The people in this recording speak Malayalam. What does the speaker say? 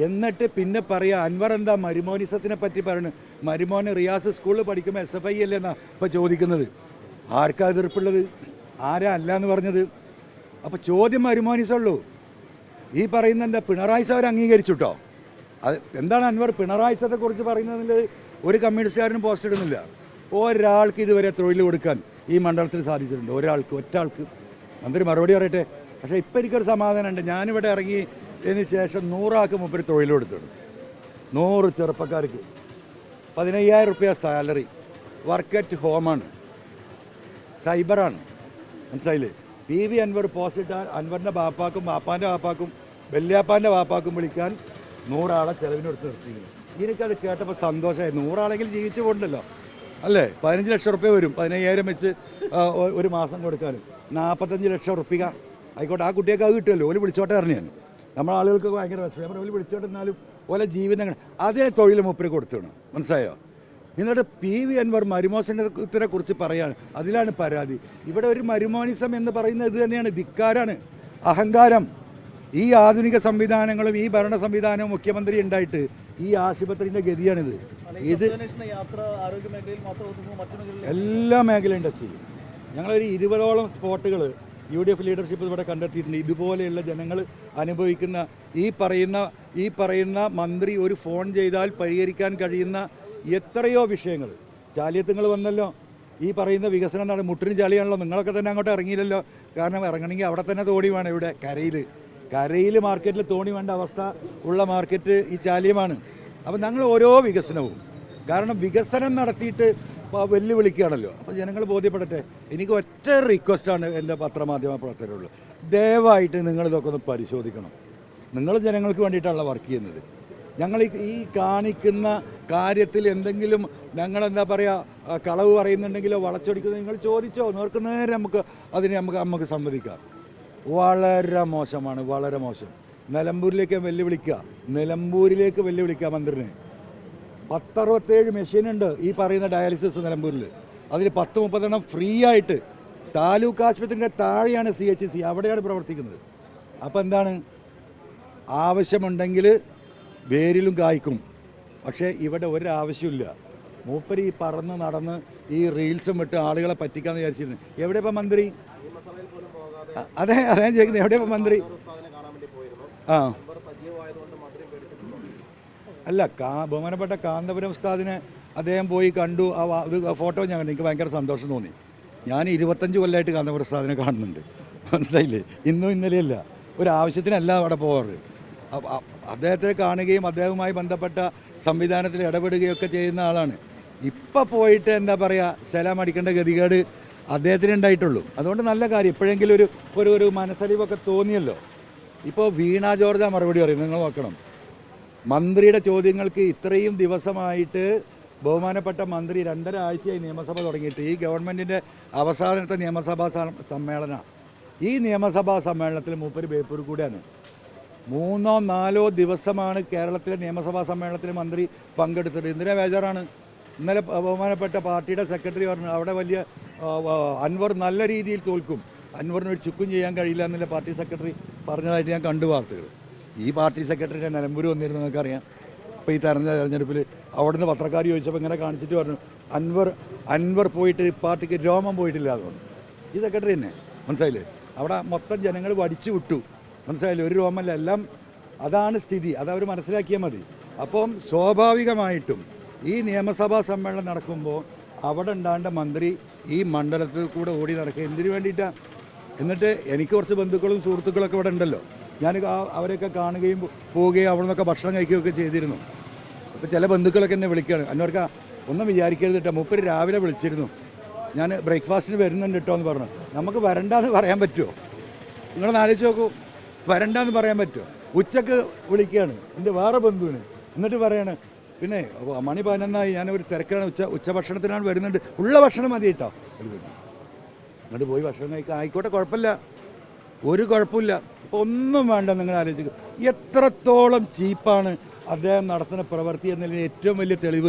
എന്നിട്ട് പിന്നെ പറയുക അൻവർ എന്താ മരുമോനിസത്തിനെ പറ്റി പറയുന്നത്. മരുമോന് റിയാസ് സ്കൂളിൽ പഠിക്കുമ്പോൾ SFI അല്ലേന്നാ ഇപ്പോൾ ചോദിക്കുന്നത്. ആർക്കാ എതിർപ്പുള്ളത്? ആരാ അല്ല എന്ന് പറഞ്ഞത്? അപ്പോൾ ചോദ്യം മരുമോനിസമുള്ളൂ. ഈ പറയുന്ന എന്താ പിണറായി സാർ അംഗീകരിച്ചു കേട്ടോ. അത് എന്താണ് അൻവർ പിണറായി സാറിനെക്കുറിച്ച് പറയുന്നതിൽ ഒരു കമ്മ്യൂണിസ്റ്റുകാരനും പോസ്റ്റ് ഇടുന്നില്ല. ഒരാൾക്ക് ഇതുവരെ തൊഴിൽ കൊടുക്കാൻ ഈ മണ്ഡലത്തിൽ സാധിച്ചിട്ടുണ്ട്. ഒറ്റ ആൾക്ക്. മന്ത്രി മറുപടി പറയട്ടെ. പക്ഷേ ഇപ്പം എനിക്കൊരു സമാധാനമുണ്ട്. ഞാനിവിടെ ഇറങ്ങിയതിന് ശേഷം 100 ആൾക്ക് മുമ്പിൽ തൊഴിൽ കൊടുത്തിട്ടുണ്ട്. 100 ചെറുപ്പക്കാർക്ക് 15,000 രൂപ സാലറി. വർക്ക് അറ്റ് ഹോമാണ്, സൈബറാണ്. മനസ്സിലായില്ലേ? PV അൻവർ പോസ്റ്റ് ഇട്ടാൽ അൻവറിൻ്റെ ബാപ്പാക്കും ബാപ്പാൻ്റെ ബാപ്പാക്കും വല്യാപ്പാൻ്റെ ബാപ്പാക്കും വിളിക്കാൻ 100 ആളെ ചിലവിനെടുത്ത് നിർത്തിയിരുന്നു. എനിക്കത് കേട്ടപ്പോൾ സന്തോഷമായി. 100 ആളെങ്കിലും ജീവിച്ചു പോകണ്ടല്ലോ അല്ലേ? 15 ലക്ഷം റുപ്യ വരും. 15,000 വെച്ച് ഒരു മാസം കൊടുക്കാൻ 45 ലക്ഷം റുപ്യ ആയിക്കോട്ടെ. ആ കുട്ടിയൊക്കെ അത് കിട്ടുമല്ലോ. ഓല് വിളിച്ചോട്ടെ അറിഞ്ഞാൽ നമ്മളെ ആളുകൾക്ക് ഭയങ്കര വിഷമം. ഓല് വിളിച്ചോട്ടെ എന്നാലും ഓലെ ജീവിതങ്ങൾ അതേ തൊഴിൽ മൂപ്പര് കൊടുത്തണം. മനസ്സിലായോ? എന്നിട്ട് PV അൻവർ മരുമോനിസത്തിനെ കുറിച്ച് പറയാണ്. അതിലാണ് പരാതി. ഇവിടെ ഒരു മരുമോനിസം എന്ന് പറയുന്നത് ഇത് തന്നെയാണ്. ധിക്കാരാണ്, അഹങ്കാരം. ഈ ആധുനിക സംവിധാനങ്ങളും ഈ ഭരണ സംവിധാനവും മുഖ്യമന്ത്രി ഉണ്ടായിട്ട് ഈ ആശുപത്രിൻ്റെ ഗതിയാണിത്. ഇത് എല്ലാ മേഖലയും ടച്ച് ചെയ്യും. ഞങ്ങളൊരു 20ഓളം സ്പോട്ടുകൾ UDF ലീഡർഷിപ്പ് ഇവിടെ കണ്ടെത്തിയിട്ടുണ്ട്. ഇതുപോലെയുള്ള ജനങ്ങൾ അനുഭവിക്കുന്ന ഈ പറയുന്ന മന്ത്രി ഒരു ഫോൺ ചെയ്താൽ പരിഹരിക്കാൻ കഴിയുന്ന എത്രയോ വിഷയങ്ങൾ. ചാലിയത്തുങ്ങൾ വന്നല്ലോ. ഈ പറയുന്ന വികസനം മുട്ടിന് ചളിയാണല്ലോ. നിങ്ങളൊക്കെ തന്നെ അങ്ങോട്ട് ഇറങ്ങിയില്ലല്ലോ. കാരണം ഇറങ്ങണമെങ്കിൽ അവിടെ തന്നെ തോണി വേണം. ഇവിടെ കരയിൽ മാർക്കറ്റിൽ തോണി വേണ്ട അവസ്ഥ ഉള്ള മാർക്കറ്റ് ഈ ചാലിയമാണ്. അപ്പം ഞങ്ങൾ ഓരോ വികസനവും കാരണം വികസനം നടത്തിയിട്ട് വെല്ലുവിളിക്കുകയാണല്ലോ. അപ്പോൾ ജനങ്ങൾ ബോധ്യപ്പെടട്ടെ. എനിക്ക് ഒറ്റ റിക്വസ്റ്റാണ് എൻ്റെ പത്രമാധ്യമ പ്രവർത്തകരുള്ളൂ. ദയവായിട്ട് നിങ്ങളിതൊക്കെ ഒന്ന് പരിശോധിക്കണം. നിങ്ങൾ ജനങ്ങൾക്ക് വേണ്ടിയിട്ടാണല്ലോ വർക്ക് ചെയ്യുന്നത്. ഞങ്ങൾ ഈ കാണിക്കുന്ന കാര്യത്തിൽ എന്തെങ്കിലും ഞങ്ങളെന്താ പറയുക കളവ് പറയുന്നുണ്ടെങ്കിലോ വളച്ചൊടിക്കുന്നത് നിങ്ങൾ ചോദിച്ചോ. നേർക്ക് നേരെ നമുക്ക് സമ്മതിക്കാം. വളരെ മോശമാണ്, വളരെ മോശം. നിലമ്പൂരിലേക്ക് വെല്ലുവിളിക്കുക മന്ത്രിനെ. 10-67 മെഷീനുണ്ട് ഈ പറയുന്ന ഡയാലിസിസ് നിലമ്പൂരിൽ. അതിൽ 10-30 ഫ്രീ ആയിട്ട് താലൂക്ക് ആശുപത്രിൻ്റെ താഴെയാണ് CHC, അവിടെയാണ് പ്രവർത്തിക്കുന്നത്. അപ്പോൾ എന്താണ് ആവശ്യമുണ്ടെങ്കിൽ വേരിലും കായ്ക്കും. പക്ഷേ ഇവിടെ ഒരാവശ്യമില്ല. മൂപ്പര് ഈ പറന്ന് നടന്ന് ഈ റീൽസും വിട്ട് ആളുകളെ പറ്റിക്കാന്ന് വിചാരിച്ചിരുന്നു. എവിടെ ഇപ്പം മന്ത്രി? അതെ ചോദിക്കുന്നത്. എവിടെ ഇപ്പം മന്ത്രി? അല്ല, ബഹുമാനപ്പെട്ട കാന്തപുരം ഉസ്താദിനെ അദ്ദേഹം പോയി കണ്ടു. ഇത് ഫോട്ടോ ഞാൻ കണ്ടു. എനിക്ക് ഭയങ്കര സന്തോഷം തോന്നി. ഞാൻ 25 കൊല്ലമായിട്ട് കാന്തപുരം ഉസ്താദിനെ കാണുന്നുണ്ട്. മനസ്സിലായില്ലേ? ഇന്നും ഇന്നലെയല്ല. ഒരു ആവശ്യത്തിനല്ല അവിടെ പോകാറ്. അദ്ദേഹത്തെ കാണുകയും അദ്ദേഹവുമായി ബന്ധപ്പെട്ട സംവിധാനത്തിൽ ഇടപെടുകയൊക്കെ ചെയ്യുന്ന ആളാണ്. ഇപ്പം പോയിട്ട് എന്താ പറയുക സലാം അടിക്കേണ്ട ഗതികേട് അദ്ദേഹത്തിന് ഉണ്ടായിട്ടുള്ളൂ. അതുകൊണ്ട് നല്ല കാര്യം. ഇപ്പോഴെങ്കിലും ഒരു മനസ്സലിവൊക്കെ തോന്നിയല്ലോ. ഇപ്പോൾ വീണ ജോർജ മറുപടി പറയും. നിങ്ങൾ നോക്കണം. മന്ത്രിയുടെ ചോദ്യങ്ങൾക്ക് ഇത്രയും ദിവസമായിട്ട് ബഹുമാനപ്പെട്ട മന്ത്രി 2.5 ആഴ്ചയായി നിയമസഭ തുടങ്ങിയിട്ട് ഈ ഗവൺമെൻറ്റിൻ്റെ അവസാനത്തെ നിയമസഭാ സമ്മേളന. ഈ നിയമസഭാ സമ്മേളനത്തിൽ മൂപ്പര് ബേപ്പൂർ കൂടെയാണ്. 3-4 ദിവസമാണ് കേരളത്തിലെ നിയമസഭാ സമ്മേളനത്തിൽ മന്ത്രി പങ്കെടുത്തത്. എന്തിനാ ബേജാറാണ്? ഇന്നലെ ബഹുമാനപ്പെട്ട പാർട്ടിയുടെ സെക്രട്ടറി പറഞ്ഞു അവിടെ വലിയ അൻവർ നല്ല രീതിയിൽ തോൽക്കും, അൻവറിന് ഒരു ചുക്കും ചെയ്യാൻ കഴിയില്ല എന്നുള്ള പാർട്ടി സെക്രട്ടറി പറഞ്ഞതായിട്ട് ഞാൻ കണ്ടു വാർത്തകൾ. ഈ പാർട്ടി സെക്രട്ടറിയുടെ നിലമ്പൂർ വന്നിരുന്നു നിങ്ങൾക്കറിയാം. ഇപ്പോൾ ഈ തെരഞ്ഞെടുപ്പിൽ അവിടുന്ന് പത്രക്കാർ ചോദിച്ചപ്പോൾ ഇങ്ങനെ കാണിച്ചിട്ട് പറഞ്ഞു അൻവർ പോയിട്ട് പാർട്ടിക്ക് രോമം പോയിട്ടില്ല അതുകൊണ്ട്. ഈ സെക്രട്ടറി തന്നെ മനസ്സിലായില്ലേ? അവിടെ മൊത്തം ജനങ്ങൾ വടിച്ചു വിട്ടു. മനസ്സിലായില്ലേ? ഒരു രോമല്ല, എല്ലാം അതാണ് സ്ഥിതി. അതവർ മനസ്സിലാക്കിയാൽ മതി. അപ്പം സ്വാഭാവികമായിട്ടും ഈ നിയമസഭാ സമ്മേളനം നടക്കുമ്പോൾ അവിടെ ഉണ്ടാകേണ്ട മന്ത്രി ഈ മണ്ഡലത്തിൽ കൂടെ ഓടി നടക്കുക എന്തിനു വേണ്ടിയിട്ടാണ്? എന്നിട്ട് എനിക്ക് കുറച്ച് ബന്ധുക്കളും സുഹൃത്തുക്കളൊക്കെ ഇവിടെ ഉണ്ടല്ലോ. ഞാൻ അവരെയൊക്കെ കാണുകയും പോവുകയും അവിടെ നിന്നൊക്കെ ഭക്ഷണം കഴിക്കുകയൊക്കെ ചെയ്തിരുന്നു. അപ്പോൾ ചില ബന്ധുക്കളൊക്കെ എന്നെ വിളിക്കുകയാണ്. അന്നവർക്ക് ഒന്നും വിചാരിക്കരുത് കേട്ടോ, മൂപ്പര് രാവിലെ വിളിച്ചിരുന്നു, ഞാൻ ബ്രേക്ക്ഫാസ്റ്റിന് വരുന്നുണ്ട് കേട്ടോ എന്ന് പറഞ്ഞു. നമുക്ക് വരണ്ടെന്ന് പറയാൻ പറ്റുമോ? നിങ്ങളൊന്ന് ആലോചിച്ച് നോക്കൂ. വരണ്ടെന്ന് പറയാൻ പറ്റുമോ? ഉച്ചക്ക് വിളിക്കുകയാണ് എൻ്റെ വേറെ ബന്ധുവിന്. എന്നിട്ട് പറയാണ് പിന്നെ മണി 11 ഞാനൊരു തിരക്കാണ്, ഉച്ചഭക്ഷണത്തിനാണ് വരുന്നുണ്ട്, ഉള്ള ഭക്ഷണം മതി കേട്ടോ. എന്നിട്ട് പോയി ഭക്ഷണം കഴിക്കുക. ആയിക്കോട്ടെ, കുഴപ്പമില്ല, ഒരു കുഴപ്പമില്ല. അപ്പോൾ ഒന്നും വേണ്ട. നിങ്ങൾ ആലോചിക്കുക എത്രത്തോളം ചീപ്പാണ് അദ്ദേഹം നടത്തുന്ന പ്രവൃത്തി എന്നതിന് ഏറ്റവും വലിയ തെളിവ്